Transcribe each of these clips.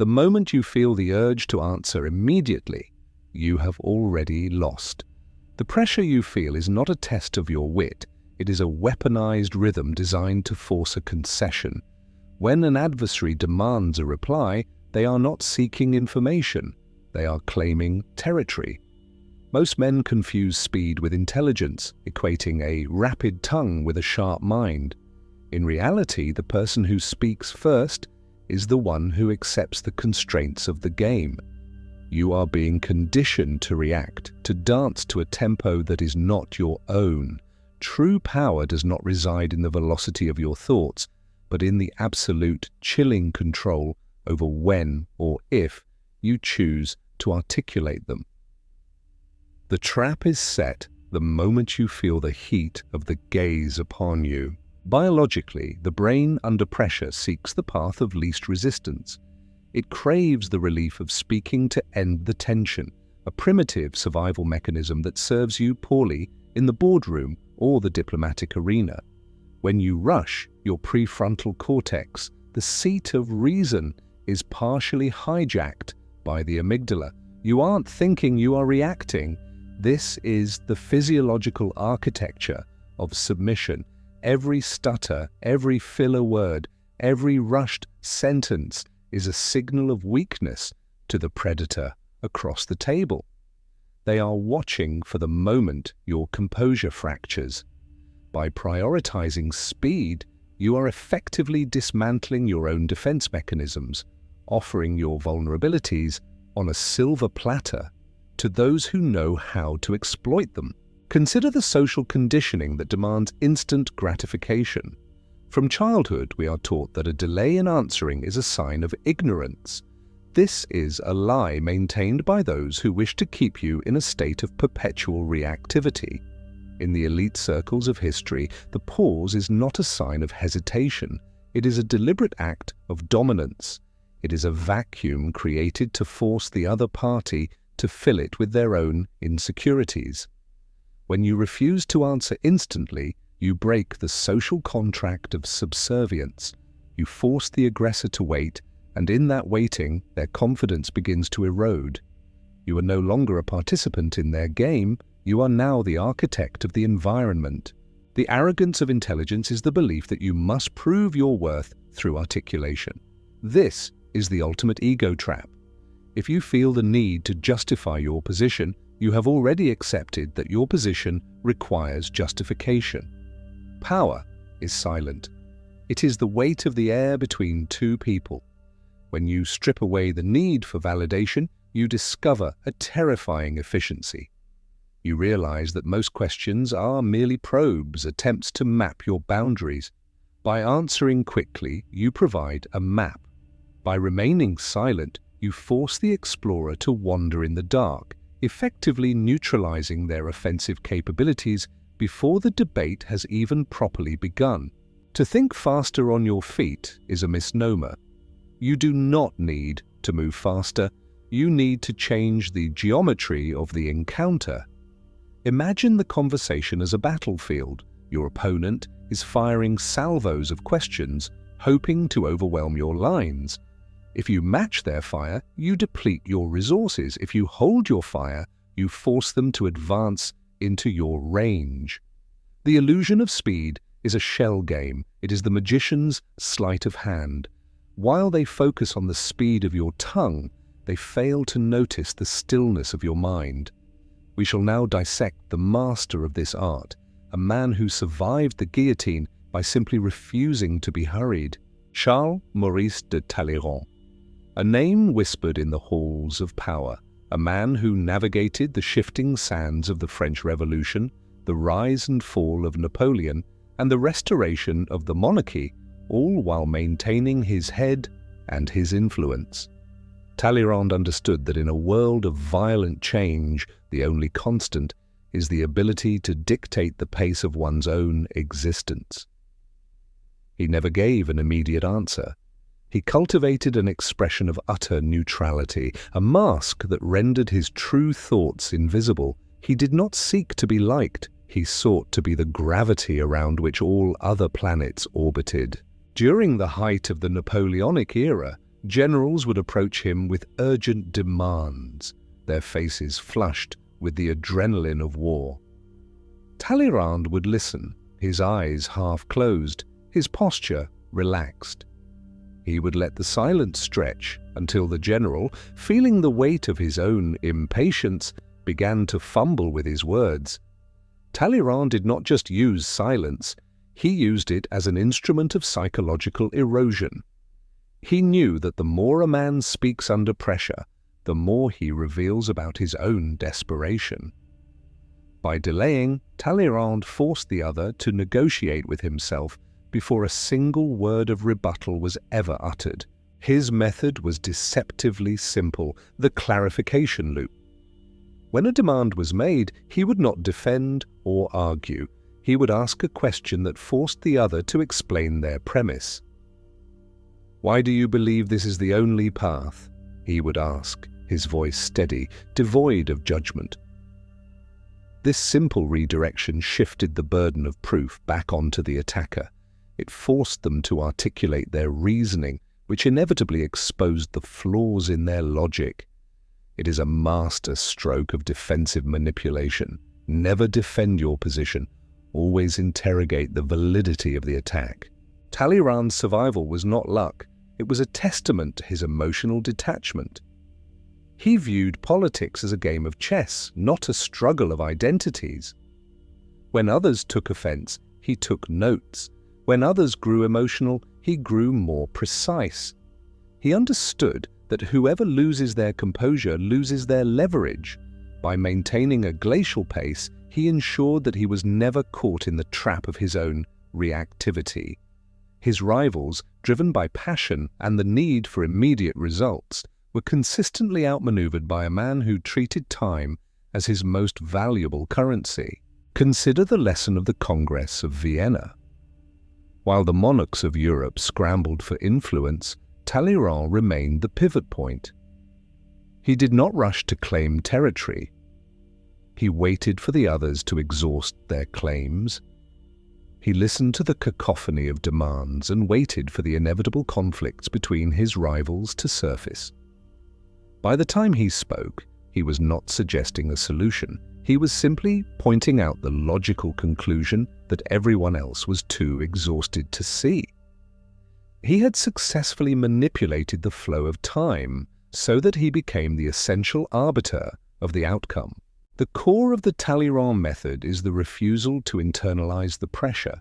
The moment you feel the urge to answer immediately, you have already lost. The pressure you feel is not a test of your wit. It is a weaponized rhythm designed to force a concession. When an adversary demands a reply, they are not seeking information. They are claiming territory. Most men confuse speed with intelligence, equating a rapid tongue with a sharp mind. In reality, the person who speaks first is the one who accepts the constraints of the game. You are being conditioned to react, to dance to a tempo that is not your own. True power does not reside in the velocity of your thoughts, but in the absolute, chilling control over when or if you choose to articulate them. The trap is set the moment you feel the heat of the gaze upon you. Biologically, the brain under pressure seeks the path of least resistance. It craves the relief of speaking to end the tension, a primitive survival mechanism that serves you poorly in the boardroom or the diplomatic arena. When you rush, your prefrontal cortex, the seat of reason, is partially hijacked by the amygdala. You aren't thinking, you are reacting. This is the physiological architecture of submission. Every stutter, every filler word, every rushed sentence is a signal of weakness to the predator across the table. They are watching for the moment your composure fractures. By prioritizing speed, you are effectively dismantling your own defense mechanisms, offering your vulnerabilities on a silver platter to those who know how to exploit them. Consider the social conditioning that demands instant gratification. From childhood, we are taught that a delay in answering is a sign of ignorance. This is a lie maintained by those who wish to keep you in a state of perpetual reactivity. In the elite circles of history, the pause is not a sign of hesitation. It is a deliberate act of dominance. It is a vacuum created to force the other party to fill it with their own insecurities. When you refuse to answer instantly, you break the social contract of subservience. You force the aggressor to wait, and in that waiting, their confidence begins to erode. You are no longer a participant in their game, you are now the architect of the environment. The arrogance of intelligence is the belief that you must prove your worth through articulation. This is the ultimate ego trap. If you feel the need to justify your position, you have already accepted that your position requires justification. Power is silent. It is the weight of the air between two people. When you strip away the need for validation, you discover a terrifying efficiency. You realize that most questions are merely probes, attempts to map your boundaries. By answering quickly, you provide a map. By remaining silent, you force the explorer to wander in the dark, effectively neutralizing their offensive capabilities before the debate has even properly begun. To think faster on your feet is a misnomer. You do not need to move faster. You need to change the geometry of the encounter. Imagine the conversation as a battlefield. Your opponent is firing salvos of questions, hoping to overwhelm your lines. If you match their fire, you deplete your resources. If you hold your fire, you force them to advance into your range. The illusion of speed is a shell game. It is the magician's sleight of hand. While they focus on the speed of your tongue, they fail to notice the stillness of your mind. We shall now dissect the master of this art, a man who survived the guillotine by simply refusing to be hurried, Charles-Maurice de Talleyrand. A name whispered in the halls of power, a man who navigated the shifting sands of the French Revolution, the rise and fall of Napoleon, and the restoration of the monarchy, all while maintaining his head and his influence. Talleyrand understood that in a world of violent change, the only constant is the ability to dictate the pace of one's own existence. He never gave an immediate answer. He cultivated an expression of utter neutrality, a mask that rendered his true thoughts invisible. He did not seek to be liked. He sought to be the gravity around which all other planets orbited. During the height of the Napoleonic era, Generals would approach him with urgent demands, their faces flushed with the adrenaline of war. Talleyrand would listen, his eyes half closed, his posture relaxed. He would let the silence stretch until the general, feeling the weight of his own impatience, began to fumble with his words. Talleyrand did not just use silence, he used it as an instrument of psychological erosion. He knew that the more a man speaks under pressure, the more he reveals about his own desperation. By delaying, Talleyrand forced the other to negotiate with himself before a single word of rebuttal was ever uttered. His method was deceptively simple, the clarification loop. When a demand was made, he would not defend or argue. He would ask a question that forced the other to explain their premise. "Why do you believe this is the only path?" he would ask, his voice steady, devoid of judgment. This simple redirection shifted the burden of proof back onto the attacker. It forced them to articulate their reasoning, which inevitably exposed the flaws in their logic. It is a master stroke of defensive manipulation. Never defend your position. Always interrogate the validity of the attack. Talleyrand's survival was not luck. It was a testament to his emotional detachment. He viewed politics as a game of chess, not a struggle of identities. When others took offense, he took notes. When others grew emotional, he grew more precise. He understood that whoever loses their composure loses their leverage. By maintaining a glacial pace, he ensured that he was never caught in the trap of his own reactivity. His rivals, driven by passion and the need for immediate results, were consistently outmaneuvered by a man who treated time as his most valuable currency. Consider the lesson of the Congress of Vienna. While the monarchs of Europe scrambled for influence, Talleyrand remained the pivot point. He did not rush to claim territory. He waited for the others to exhaust their claims. He listened to the cacophony of demands and waited for the inevitable conflicts between his rivals to surface. By the time he spoke, he was not suggesting a solution. He was simply pointing out the logical conclusion that everyone else was too exhausted to see. He had successfully manipulated the flow of time so that he became the essential arbiter of the outcome. The core of the Talleyrand method is the refusal to internalize the pressure.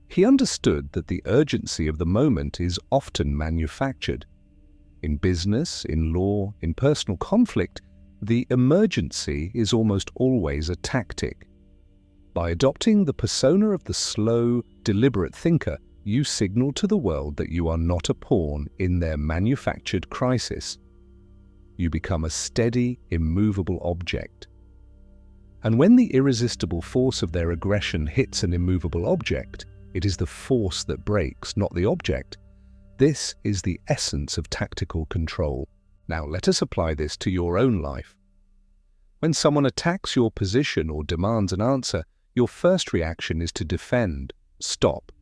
He understood that the urgency of the moment is often manufactured. In business, in law, in personal conflict, the emergency is almost always a tactic. By adopting the persona of the slow, deliberate thinker, you signal to the world that you are not a pawn in their manufactured crisis. You become a steady, immovable object. And when the irresistible force of their aggression hits an immovable object, it is the force that breaks, not the object. This is the essence of tactical control. Now let us apply this to your own life. When someone attacks your position or demands an answer, your first reaction is to defend, stop.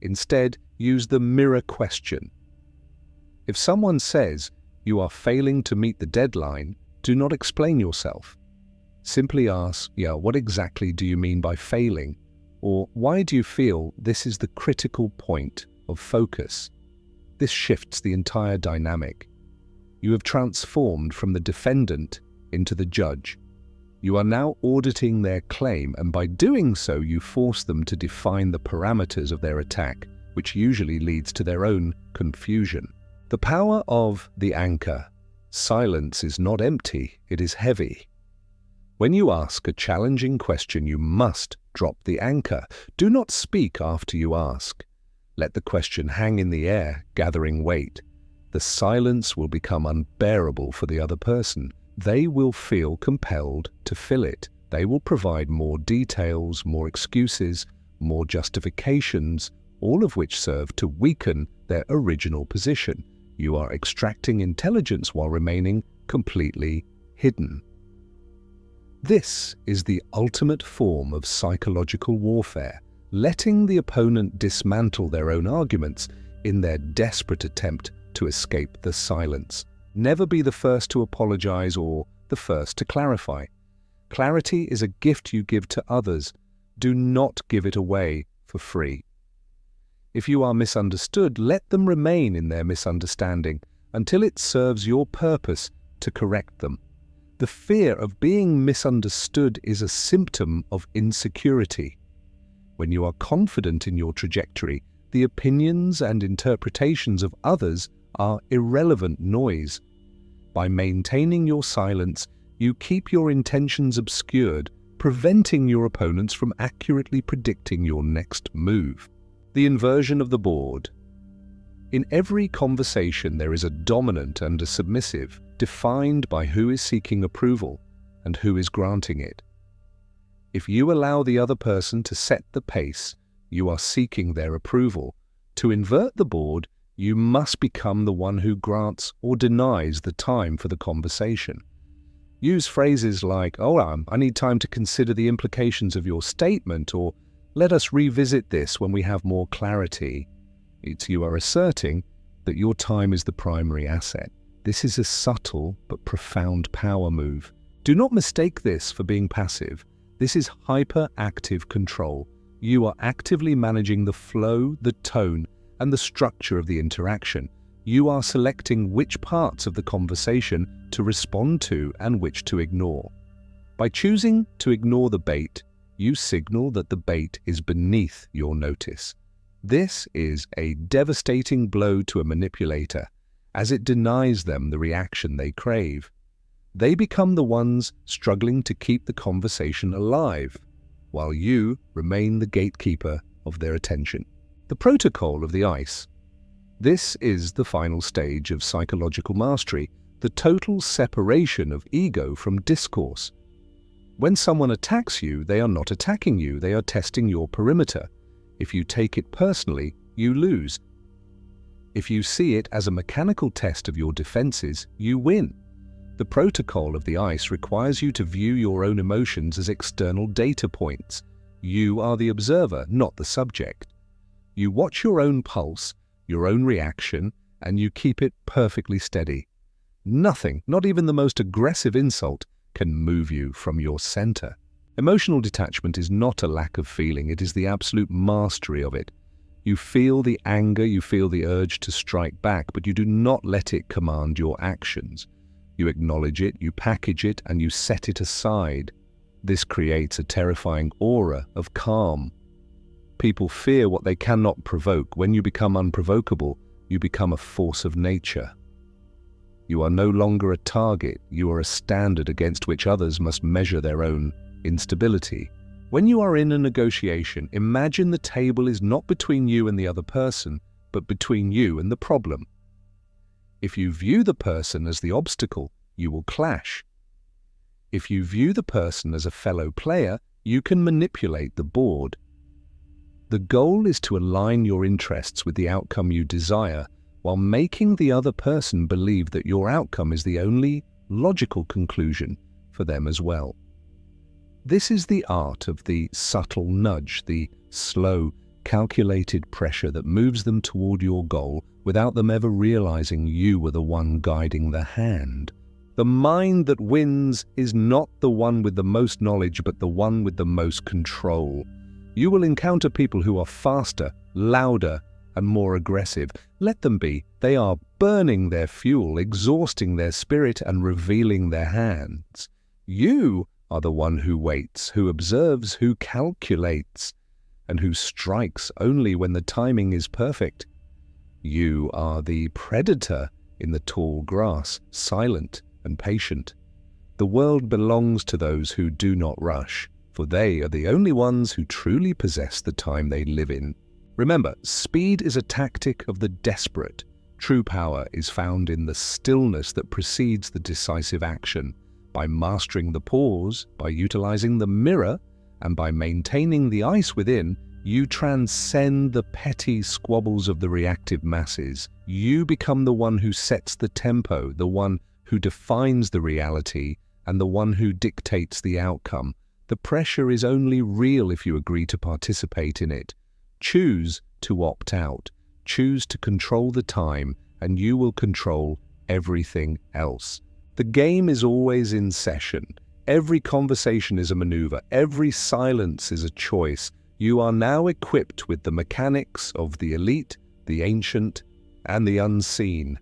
Instead, use the mirror question. If someone says, "You are failing to meet the deadline," do not explain yourself. Simply ask, what exactly do you mean by failing? Or why do you feel this is the critical point of focus? This shifts the entire dynamic. You have transformed from the defendant into the judge. You are now auditing their claim, and by doing so, you force them to define the parameters of their attack, which usually leads to their own confusion. The power of the anchor. Silence is not empty, it is heavy. When you ask a challenging question, you must drop the anchor. Do not speak after you ask. Let the question hang in the air, gathering weight. The silence will become unbearable for the other person. They will feel compelled to fill it. They will provide more details, more excuses, more justifications, all of which serve to weaken their original position. You are extracting intelligence while remaining completely hidden. This is the ultimate form of psychological warfare, letting the opponent dismantle their own arguments in their desperate attempt to escape the silence. Never be the first to apologize or the first to clarify. Clarity is a gift you give to others. Do not give it away for free. If you are misunderstood, let them remain in their misunderstanding until it serves your purpose to correct them. The fear of being misunderstood is a symptom of insecurity. When you are confident in your trajectory, the opinions and interpretations of others are irrelevant noise. By maintaining your silence, you keep your intentions obscured, preventing your opponents from accurately predicting your next move. The inversion of the board. In every conversation, there is a dominant and a submissive, defined by who is seeking approval and who is granting it. If you allow the other person to set the pace, you are seeking their approval. To invert the board, you must become the one who grants or denies the time for the conversation. Use phrases like, I need time to consider the implications of your statement, or let us revisit this when we have more clarity. You are asserting that your time is the primary asset. This is a subtle but profound power move. Do not mistake this for being passive. This is hyperactive control. You are actively managing the flow, the tone, and the structure of the interaction. You are selecting which parts of the conversation to respond to and which to ignore. By choosing to ignore the bait, you signal that the bait is beneath your notice. This is a devastating blow to a manipulator, as it denies them the reaction they crave. They become the ones struggling to keep the conversation alive, while you remain the gatekeeper of their attention. The protocol of the ice. This is the final stage of psychological mastery, the total separation of ego from discourse. When someone attacks you, they are not attacking you, they are testing your perimeter. If you take it personally, you lose. If you see it as a mechanical test of your defenses, you win. The protocol of the ice requires you to view your own emotions as external data points. You are the observer, not the subject. You watch your own pulse, your own reaction, and you keep it perfectly steady. Nothing, not even the most aggressive insult, can move you from your center. Emotional detachment is not a lack of feeling, it is the absolute mastery of it. You feel the anger, you feel the urge to strike back, but you do not let it command your actions. You acknowledge it, you package it, and you set it aside. This creates a terrifying aura of calm. People fear what they cannot provoke. When you become unprovocable, you become a force of nature. You are no longer a target, you are a standard against which others must measure their own instability. When you are in a negotiation, imagine the table is not between you and the other person, but between you and the problem. If you view the person as the obstacle, you will clash. If you view the person as a fellow player, you can manipulate the board. The goal is to align your interests with the outcome you desire, while making the other person believe that your outcome is the only logical conclusion for them as well. This is the art of the subtle nudge, the slow, calculated pressure that moves them toward your goal without them ever realizing you were the one guiding the hand. The mind that wins is not the one with the most knowledge, but the one with the most control. You will encounter people who are faster, louder, and more aggressive. Let them be. They are burning their fuel, exhausting their spirit, and revealing their hands. You are the one who waits, who observes, who calculates, and who strikes only when the timing is perfect. You are the predator in the tall grass, silent and patient. The world belongs to those who do not rush, for they are the only ones who truly possess the time they live in. Remember, speed is a tactic of the desperate. True power is found in the stillness that precedes the decisive action. By mastering the pause, by utilizing the mirror, and by maintaining the ice within, you transcend the petty squabbles of the reactive masses. You become the one who sets the tempo, the one who defines the reality, and the one who dictates the outcome. The pressure is only real if you agree to participate in it. Choose to opt out. Choose to control the time and you will control everything else. The game is always in session. Every conversation is a maneuver. Every silence is a choice. You are now equipped with the mechanics of the elite, the ancient, and the unseen.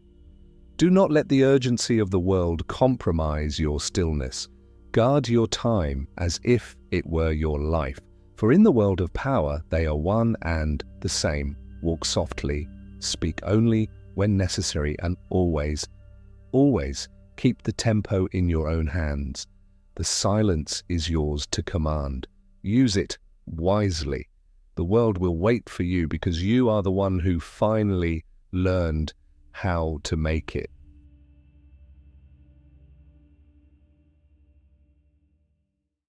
Do not let the urgency of the world compromise your stillness. Guard your time as if it were your life. For in the world of power, they are one and the same. Walk softly, speak only when necessary, and always, always keep the tempo in your own hands. The silence is yours to command. Use it wisely. The world will wait for you because you are the one who finally learned how to make it.